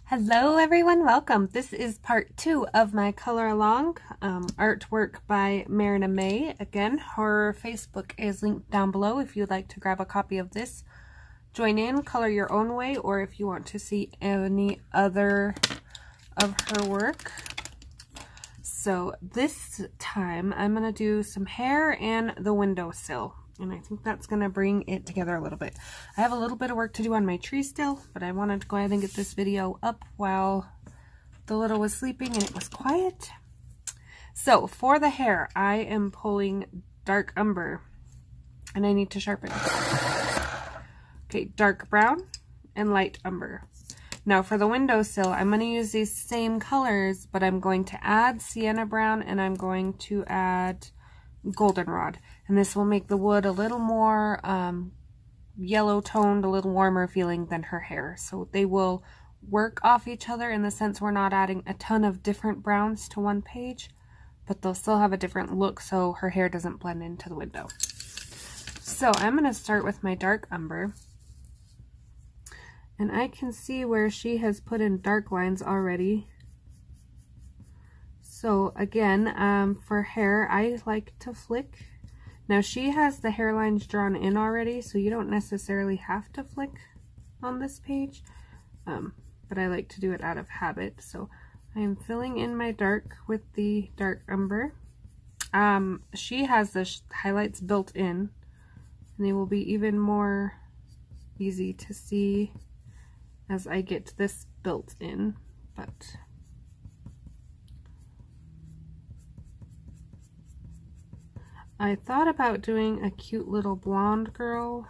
Hello everyone, welcome. This is part 2 of my color along artwork by Maryna. Again, her Facebook is linked down below if you'd like to grab a copy of this. Join in, color your own way, or if you want to see any other of her work. So this time I'm going to do some hair and the windowsill. And I think that's going to bring it together a little bit. I have a little bit of work to do on my tree still, but I wanted to go ahead and get this video up while the little was sleeping and it was quiet. So for the hair, I am pulling dark umber and I need to sharpen. Okay, dark brown and light umber. Now for the windowsill, I'm going to use these same colors, but I'm going to add sienna brown and I'm going to add goldenrod, and this will make the wood a little more yellow toned, a little warmer feeling than her hair. So they will work off each other in the sense we're not adding a ton of different browns to one page, but they'll still have a different look so her hair doesn't blend into the window. So I'm going to start with my dark umber, and I can see where she has put in dark lines already. So again, for hair, I like to flick. Now she has the hairlines drawn in already, so you don't necessarily have to flick on this page, but I like to do it out of habit. So I am filling in my dark with the dark umber. She has the highlights built in, and they will be even more easy to see as I get this built in, but I thought about doing a cute little blonde girl,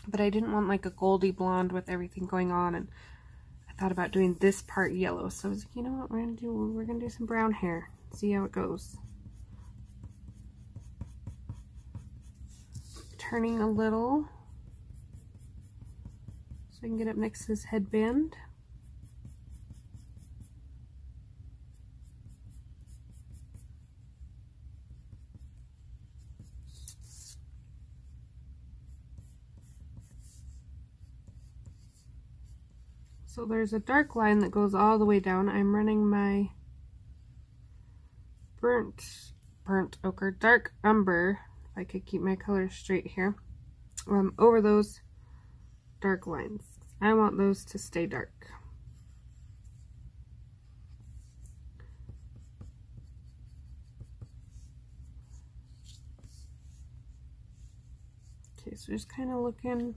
but I didn't want like a goldy blonde with everything going on, and I thought about doing this part yellow. So I was like, you know what, we're gonna do some brown hair, see how it goes. Turning a little so I can get up next to his headband. So there's a dark line that goes all the way down. I'm running my burnt ochre, dark umber, if I could keep my colors straight here, over those dark lines. I want those to stay dark. Okay, so just kind of looking.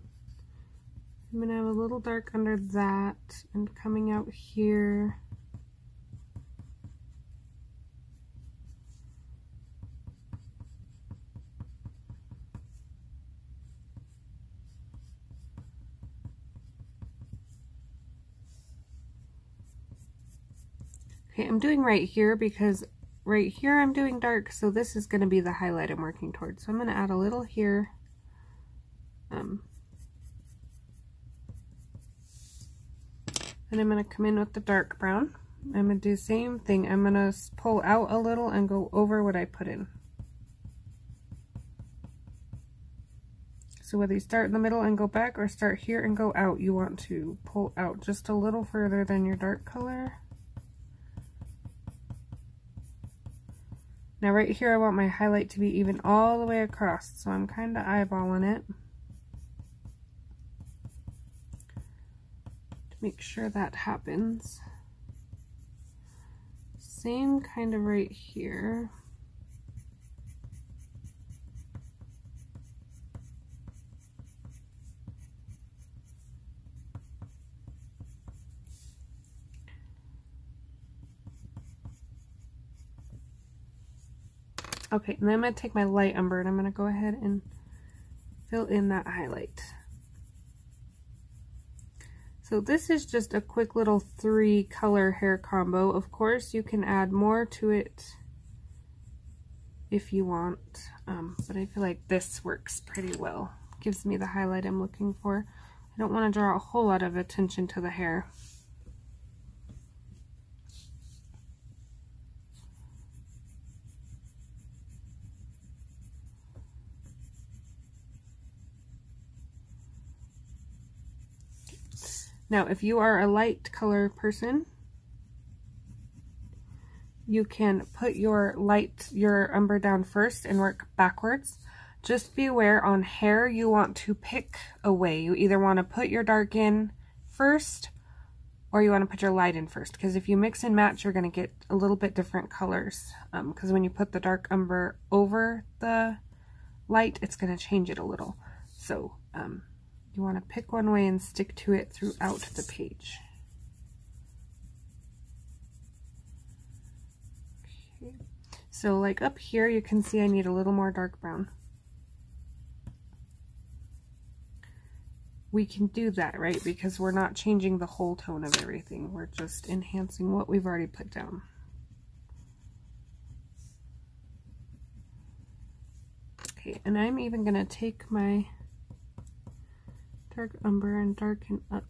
I'm going to have a little dark under that and coming out here. Okay, I'm doing right here because right here I'm doing dark, so this is going to be the highlight I'm working towards. So I'm going to add a little here. And I'm going to come in with the dark brown. I'm going to do the same thing. I'm going to pull out a little and go over what I put in. So whether you start in the middle and go back or start here and go out, you want to pull out just a little further than your dark color. Now right here I want my highlight to be even all the way across, so I'm kind of eyeballing it. Make sure that happens. Same kind of right here. Okay, and then I'm going to take my light umber and I'm going to go ahead and fill in that highlight. So this is just a quick little 3-color hair combo. Of course, you can add more to it if you want, but I feel like this works pretty well. Gives me the highlight I'm looking for. I don't want to draw a whole lot of attention to the hair. Now, if you are a light color person, you can put your umber down first and work backwards. Just be aware on hair, you want to pick a way. You either want to put your dark in first or you want to put your light in first, because if you mix and match, you're going to get a little bit different colors. Because when you put the dark umber over the light, it's going to change it a little. So you want to pick one way and stick to it throughout the page. Okay. So like up here, you can see I need a little more dark brown. We can do that, right? Because we're not changing the whole tone of everything. We're just enhancing what we've already put down. Okay, and I'm even going to take my dark umber and darken up.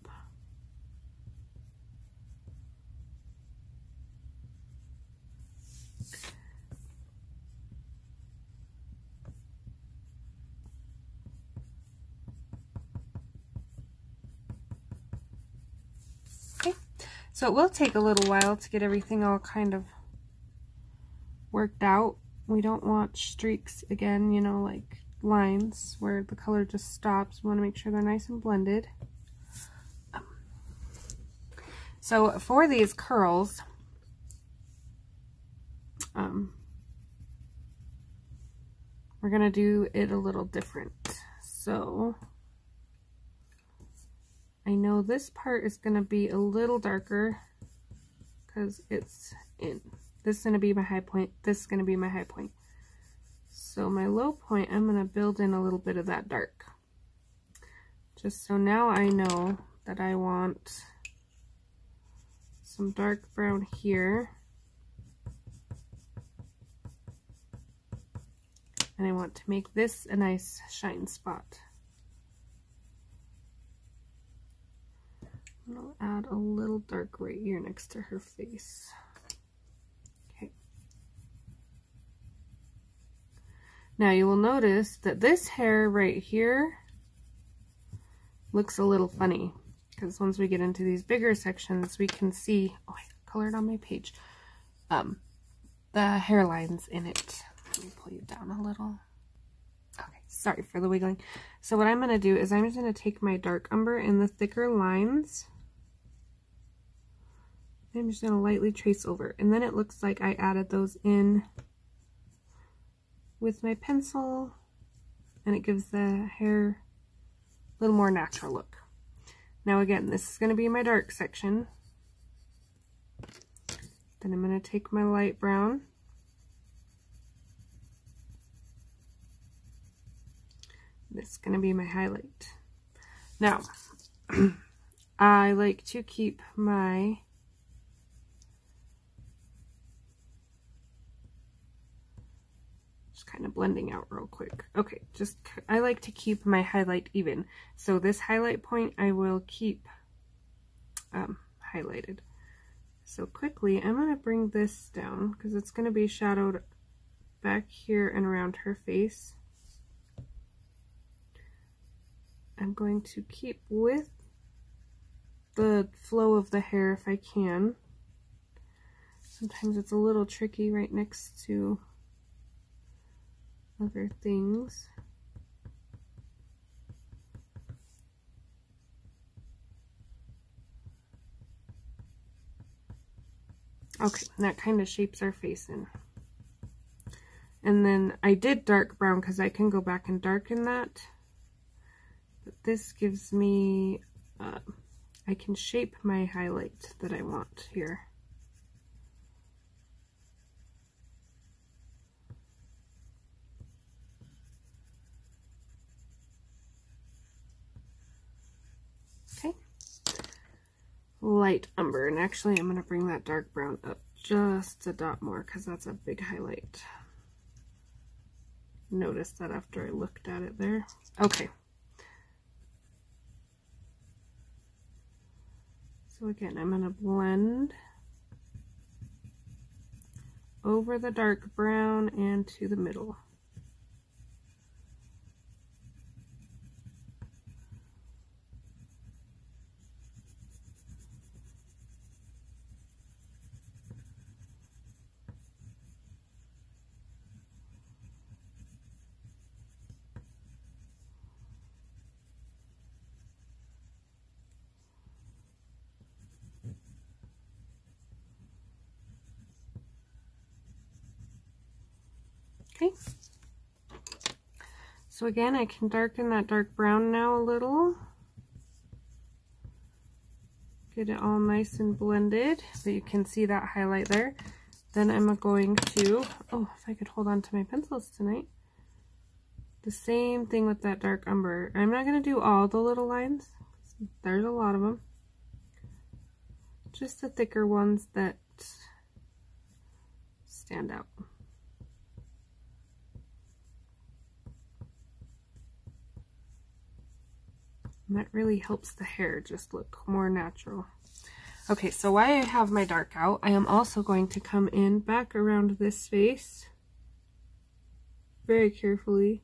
So it will take a little while to get everything all kind of worked out. We don't want streaks again, you know, like lines where the color just stops. We want to make sure they're nice and blended. So for these curls, we're going to do it a little different. So I know this part is going to be a little darker because it's in. This is going to be my high point. This is going to be my high point. So my low point, I'm going to build in a little bit of that dark. Just so now I know that I want some dark brown here. And I want to make this a nice shine spot. I'll add a little dark right here next to her face. Okay. Now you will notice that this hair right here looks a little funny, because once we get into these bigger sections, we can see, oh, I colored on my page, the hairlines in it. Let me pull you down a little. Okay, sorry for the wiggling. So what I'm going to do is I'm just going to take my dark umber in the thicker lines. I'm just going to lightly trace over, and then it looks like I added those in with my pencil, and it gives the hair a little more natural look. Now again, this is going to be my dark section. Then I'm going to take my light brown, this is going to be my highlight. Now I like to keep my kind of blending out real quick. Okay, just I like to keep my highlight even. So this highlight point I will keep highlighted. So quickly I'm going to bring this down because it's going to be shadowed back here and around her face. I'm going to keep with the flow of the hair if I can. Sometimes it's a little tricky right next to other things. Okay, that kind of shapes our face in. And then I did dark brown because I can go back and darken that. But this gives me, I can shape my highlight that I want here. Okay, light umber, and actually I'm going to bring that dark brown up just a dot more because that's a big highlight. Noticed that after I looked at it there. Okay. So again, I'm going to blend over the dark brown and to the middle. So again, I can darken that dark brown now a little. Get it all nice and blended, but you can see that highlight there. Then I'm going to, oh, if I could hold on to my pencils tonight. The same thing with that dark umber. I'm not going to do all the little lines. There's a lot of them. Just the thicker ones that stand out. And that really helps the hair just look more natural. Okay, so while I have my dark out, I am also going to come in back around this face very carefully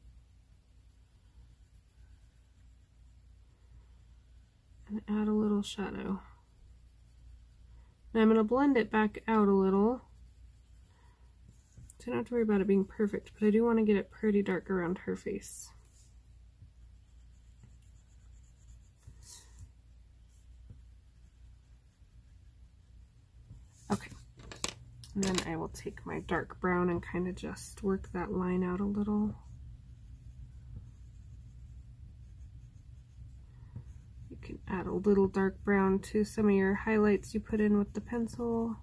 and add a little shadow. Now I'm going to blend it back out a little, so I don't have to worry about it being perfect, but I do want to get it pretty dark around her face. Okay, and then I will take my dark brown and kind of just work that line out a little. You can add a little dark brown to some of your highlights you put in with the pencil.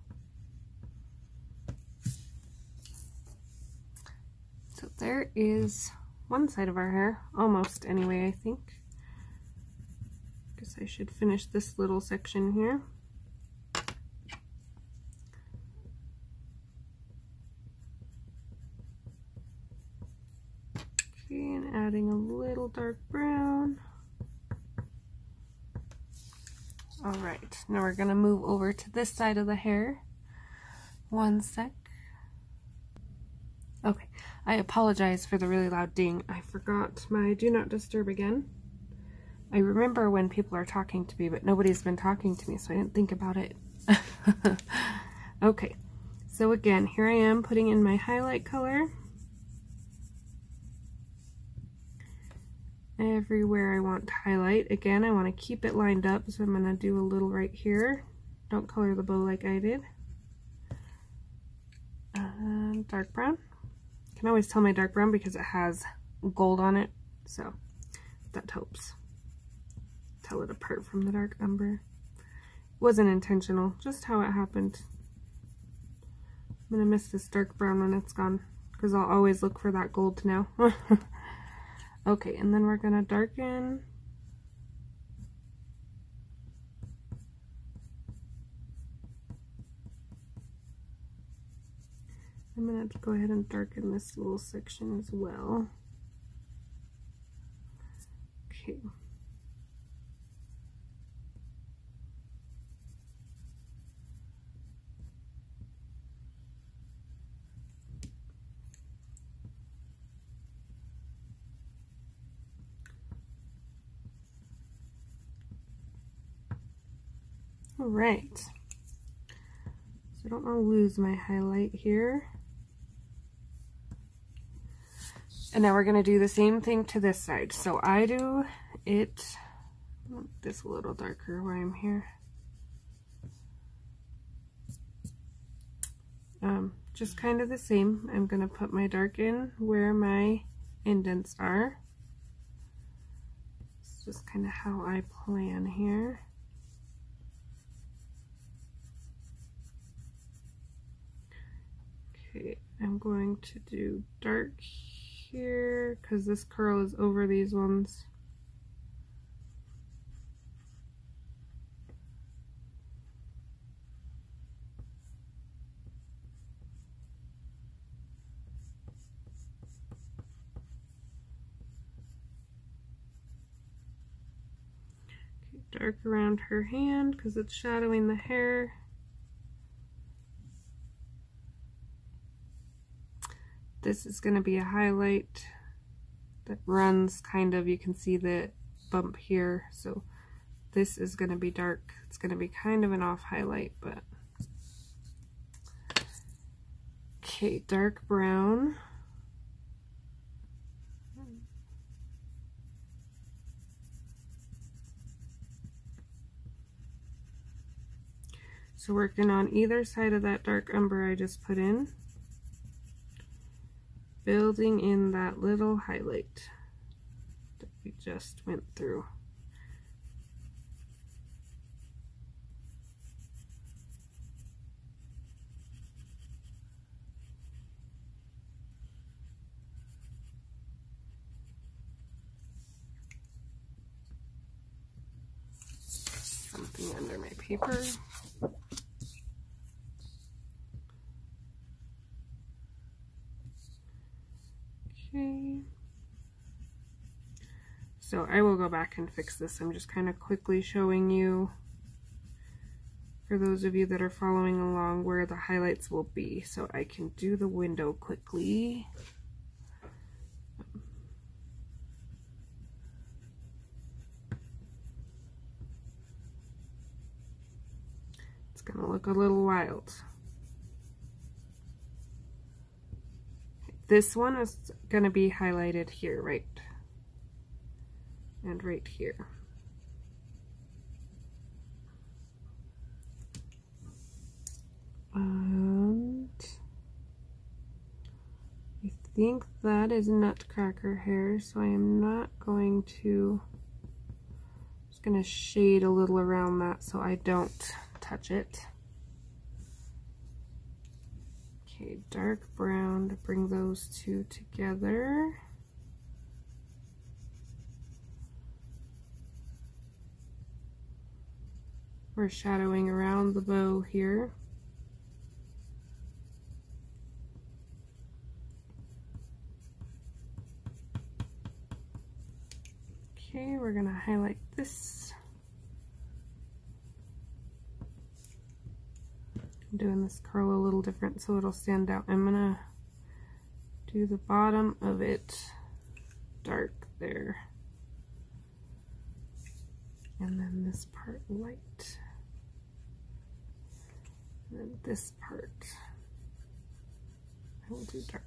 So there is one side of our hair, almost anyway, I think. Guess I should finish this little section here. And adding a little dark brown. Alright, now we're going to move over to this side of the hair. One sec. Okay, I apologize for the really loud ding. I forgot my do not disturb again. I remember when people are talking to me, but nobody's been talking to me, so I didn't think about it. Okay, so again, here I am putting in my highlight color. Everywhere I want to highlight. Again, I want to keep it lined up, so I'm going to do a little right here. Don't color the bow like I did. Dark brown. You can always tell my dark brown because it has gold on it, so that helps tell it apart from the dark umber. It wasn't intentional, just how it happened. I'm going to miss this dark brown when it's gone, because I'll always look for that gold now. Okay, and then we're going to darken. I'm going to go ahead and darken this little section as well. Okay. Alright, so I don't want to lose my highlight here. And now we're going to do the same thing to this side. So I do it this a little darker where I'm here. Just kind of the same. I'm going to put my dark in where my indents are. It's just kind of how I plan here. Okay, I'm going to do dark here because this curl is over these ones. Okay, dark around her hand because it's shadowing the hair. This is going to be a highlight that runs kind of, you can see the bump here, so this is going to be dark. It's going to be kind of an off highlight, but okay, dark brown. So working on either side of that dark umber I just put in. Building in that little highlight. we just went through. Something under my paper. Okay. So I will go back and fix this. I'm just kind of quickly showing you, for those of you that are following along, where the highlights will be, so I can do the window quickly. It's gonna look a little wild. This one is gonna be highlighted here, right? And right here. And I think that is Nutcracker hair, so I am not going to, just going to shade a little around that so I don't touch it. Okay, dark brown to bring those two together. We're shadowing around the bow here. Okay, we're gonna highlight this. I'm doing this curl a little different so it'll stand out. I'm gonna do the bottom of it dark there. And then this part light. And then this part I will do dark.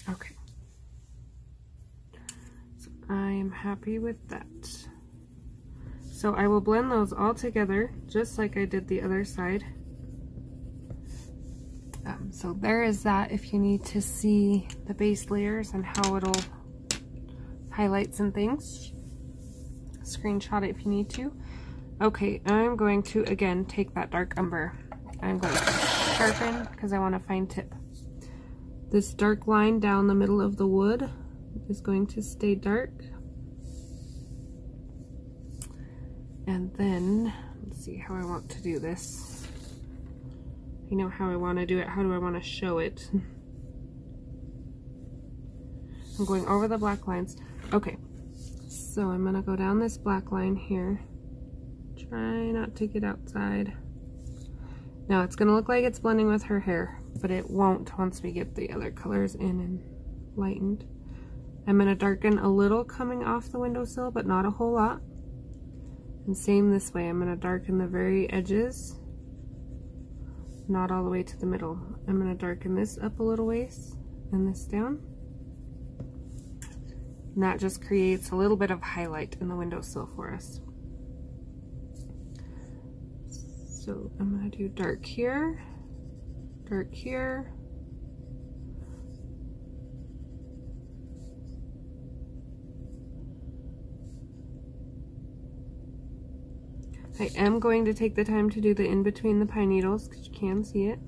Okay. So I am happy with that. So I will blend those all together just like I did the other side. So there is that if you need to see the base layers and how it'll highlights and things. Screenshot it if you need to. Okay, I'm going to again take that dark umber. I'm going to sharpen because I want a fine tip. This dark line down the middle of the wood is going to stay dark. And then, let's see how I want to do this. I know how I want to do it. How do I want to show it? I'm going over the black lines. Okay, so I'm going to go down this black line here. Try not to get outside. Now it's going to look like it's blending with her hair, but it won't once we get the other colors in and lightened. I'm going to darken a little coming off the windowsill, but not a whole lot. And same this way, I'm going to darken the very edges, not all the way to the middle. I'm going to darken this up a little ways and this down. And that just creates a little bit of highlight in the windowsill for us. So I'm going to do dark here, dark here. I am going to take the time to do the in between the pine needles because you can see it.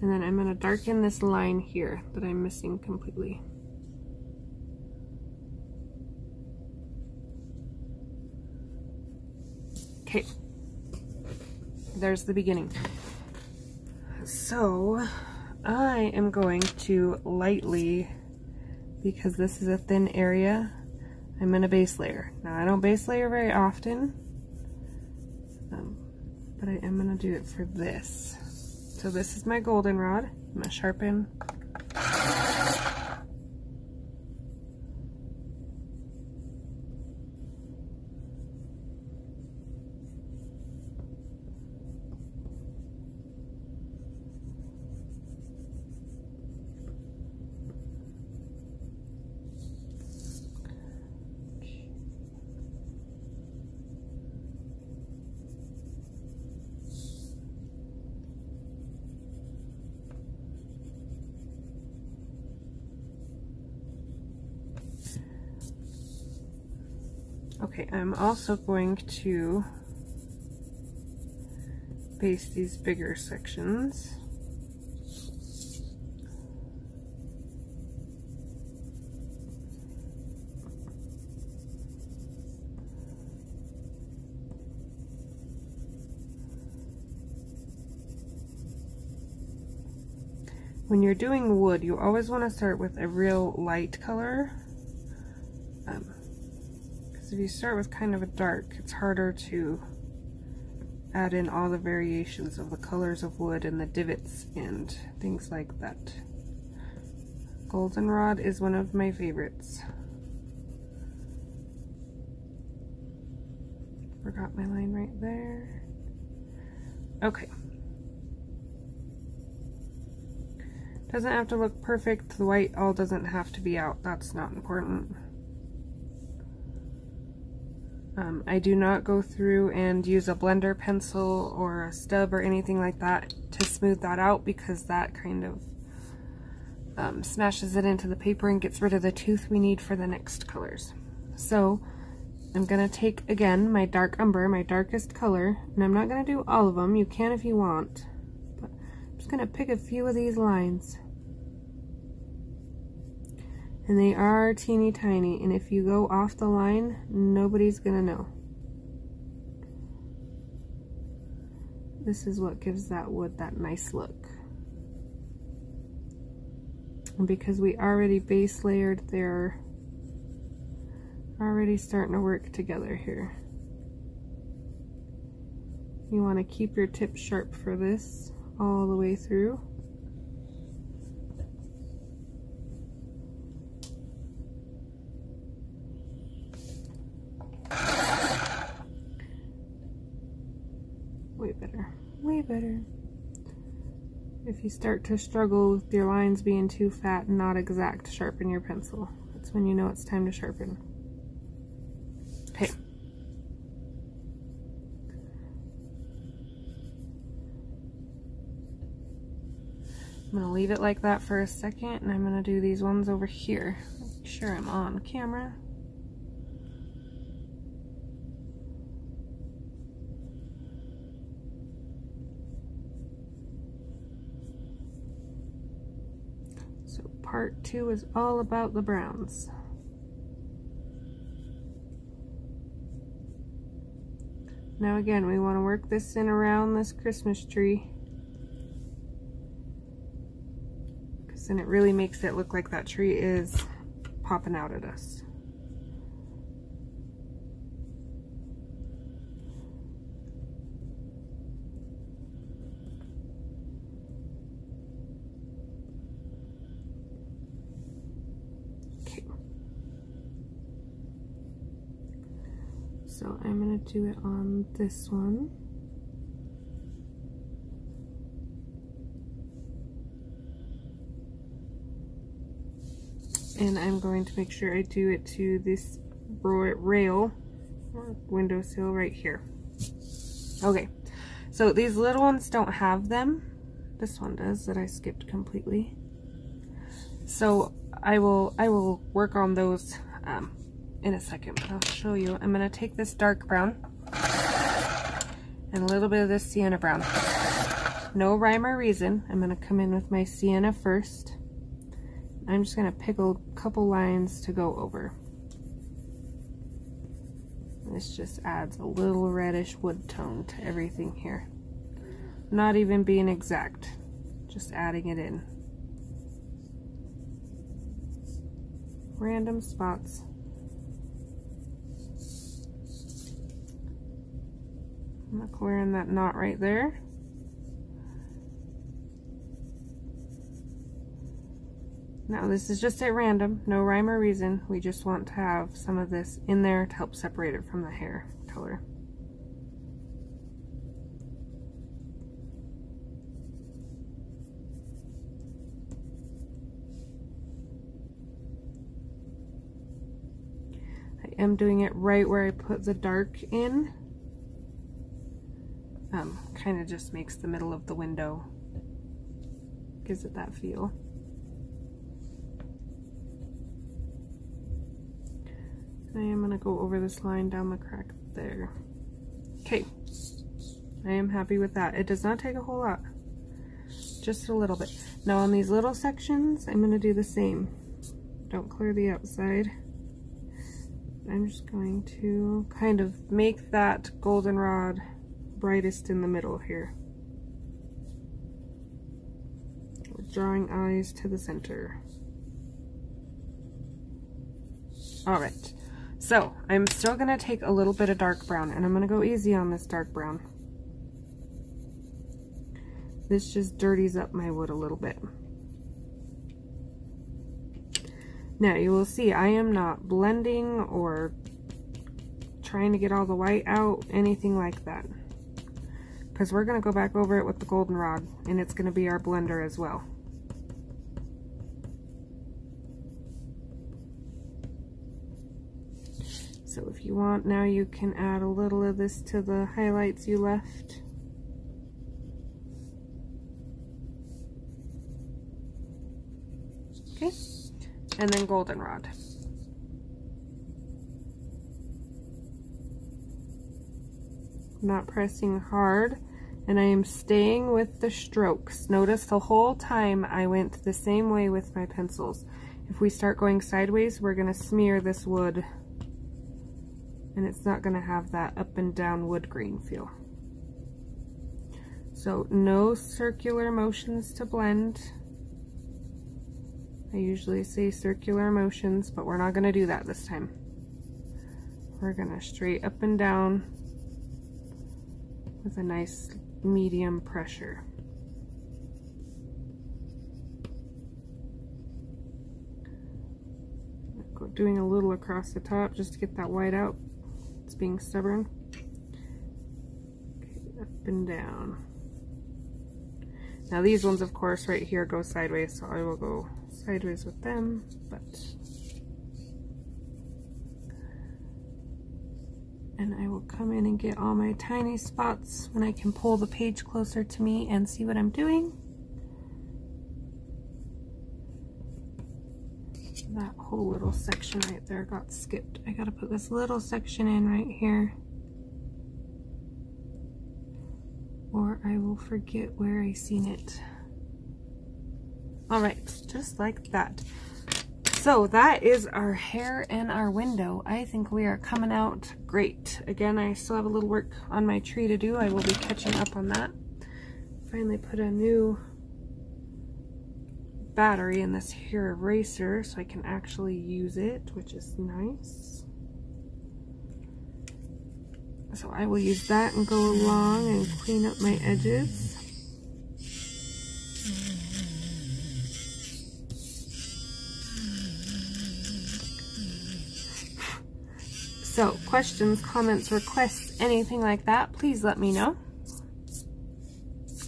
And then I'm going to darken this line here that I'm missing completely. Okay, there's the beginning. So I am going to lightly, because this is a thin area, I'm going to base layer. Now I don't base layer very often, but I am going to do it for this. So this is my goldenrod. I'm going to sharpen. Okay, I'm also going to base these bigger sections. When you're doing wood, you always want to start with a real light color. Because if you start with kind of a dark, it's harder to add in all the variations of the colors of wood and the divots and things like that. Goldenrod is one of my favorites. Forgot my line right there. Okay. Doesn't have to look perfect. The white all doesn't have to be out. That's not important. I do not go through and use a blender pencil or a stub or anything like that to smooth that out, because that kind of smashes it into the paper and gets rid of the tooth we need for the next colors. So I'm going to take, again, my dark umber, my darkest color, and I'm not going to do all of them. You can if you want. But I'm just going to pick a few of these lines. And they are teeny tiny, and if you go off the line, nobody's gonna know. This is what gives that wood that nice look. And because we already base layered, they're already starting to work together here. You want to keep your tip sharp for this all the way through. Way better, way better. If you start to struggle with your lines being too fat and not exact, sharpen your pencil. That's when you know it's time to sharpen. Okay. I'm going to leave it like that for a second, and I'm going to do these ones over here. Make sure I'm on camera. Part 2 is all about the browns. Now again, we want to work this in around this Christmas tree, because then it really makes it look like that tree is popping out at us. So I'm going to do it on this one. And I'm going to make sure I do it to this rail or windowsill right here. Okay, so these little ones don't have them. This one does, that I skipped completely. So I will work on those in a second, but I'll show you. I'm going to take this dark brown and a little bit of this sienna brown. No rhyme or reason. I'm going to come in with my sienna first. I'm just going to pick a couple lines to go over. This just adds a little reddish wood tone to everything here. Not even being exact, just adding it in. Random spots. I'm clearing that knot right there. Now this is just at random, no rhyme or reason. We just want to have some of this in there to help separate it from the hair color. I am doing it right where I put the dark in. Kind of just makes the middle of the window, gives it that feel. I am going to go over this line down the crack there. Okay, I am happy with that. It does not take a whole lot, just a little bit. Now on these little sections, I'm going to do the same. Don't clear the outside. I'm just going to kind of make that goldenrod brightest in the middle here. We're drawing eyes to the center. Alright, so I'm still going to take a little bit of dark brown, and I'm going to go easy on this dark brown. This just dirties up my wood a little bit. Now you will see I am not blending or trying to get all the white out, anything like that. Because we're going to go back over it with the goldenrod, and it's going to be our blender as well. So if you want, now you can add a little of this to the highlights you left. Okay, and then goldenrod. Not pressing hard, and I am staying with the strokes. Notice the whole time I went the same way with my pencils. If we start going sideways, we're going to smear this wood, and it's not going to have that up and down wood grain feel. So no circular motions to blend. I usually say circular motions, but we're not going to do that this time. We're going to straight up and down with a nice medium pressure. Doing a little across the top just to get that white out. It's being stubborn. Okay, up and down. Now these ones, of course, right here go sideways, so I will go sideways with them, but... And I will come in and get all my tiny spots when I can pull the page closer to me and see what I'm doing. That whole little section right there got skipped. I gotta put this little section in right here, or I will forget where I seen it. Alright, just like that. So that is our hair and our window. I think we are coming out great. Again, I still have a little work on my tree to do. I will be catching up on that. Finally put a new battery in this here eraser so I can actually use it, which is nice. So I will use that and go along and clean up my edges. So questions, comments, requests, anything like that, please let me know.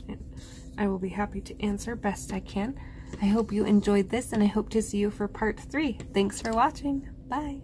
And I will be happy to answer best I can. I hope you enjoyed this, and I hope to see you for part 3. Thanks for watching. Bye.